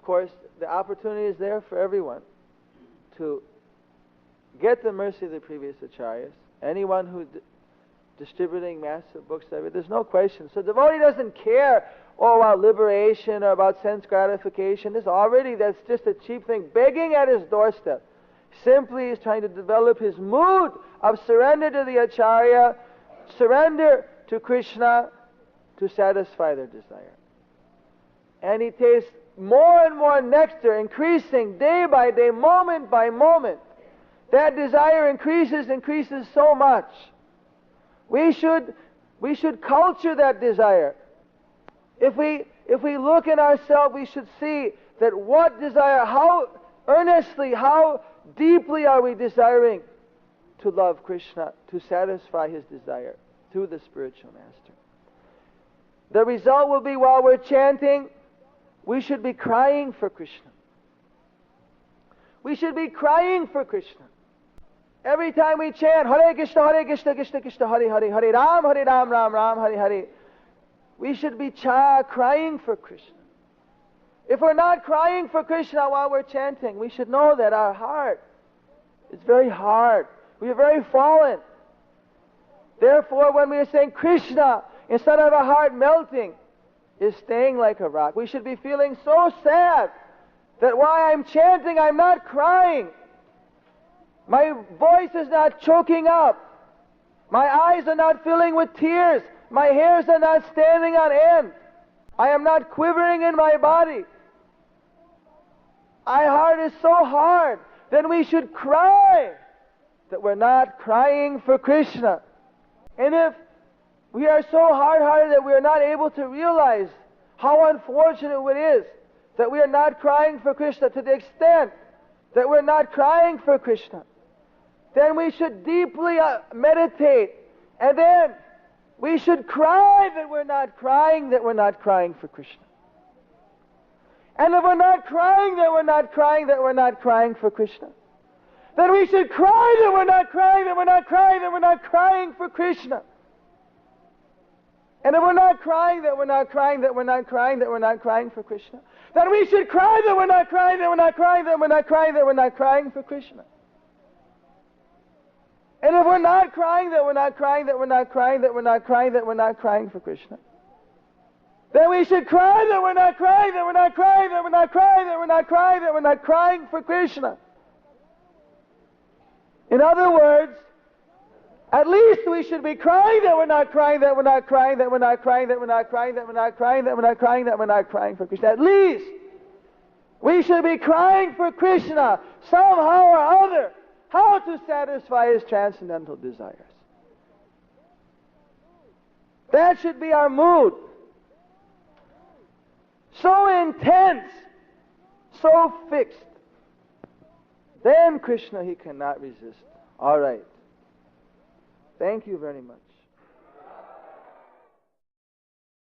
course, the opportunity is there for everyone to get the mercy of the previous acharyas. Anyone who's distributing massive books, there's no question. So devotee doesn't care about liberation or about sense gratification. That's just a cheap thing. Begging at his doorstep. Simply is trying to develop his mood of surrender to the acharya, surrender to Krishna to satisfy their desire. And he tastes more and more nectar, increasing day by day, moment by moment. That desire increases so much. We should culture that desire. If we look in ourselves, we should see that what desire, how earnestly, how deeply are we desiring to love Krishna, to satisfy his desire through the spiritual master. The result will be, while we're chanting, we should be crying for Krishna. We should be crying for Krishna. Every time we chant, Hare Krishna, Krishna Krishna, Hare Hare, Hare Ram, Ram Ram, Hare Hare, we should be crying for Krishna. If we're not crying for Krishna while we're chanting, we should know that our heart is very hard. We are very fallen. Therefore, when we are saying Krishna, instead of our heart melting, is staying like a rock. We should be feeling so sad that while I'm chanting, I'm not crying. My voice is not choking up. My eyes are not filling with tears. My hairs are not standing on end. I am not quivering in my body. My heart is so hard. Then we should cry that we're not crying for Krishna. And if we are so hard-hearted that we are not able to realize how unfortunate it is that we are not crying for Krishna to the extent that we're not crying for Krishna, then we should deeply meditate, and then we should cry that we're not crying for Krishna. And if we're not crying that we're not crying for Krishna, then we should cry that we're not crying for Krishna. And if we're not crying that we're not crying for Krishna, then we should cry that we're not crying for Krishna. And if we're not crying that we're not crying for Krishna, then we should cry that we're not crying for Krishna. In other words, at least we should be crying that we're not crying for Krishna. At least we should be crying for Krishna somehow or other, how to satisfy his transcendental desires. That should be our mood. So intense, so fixed. Then Krishna, he cannot resist. All right. Thank you very much.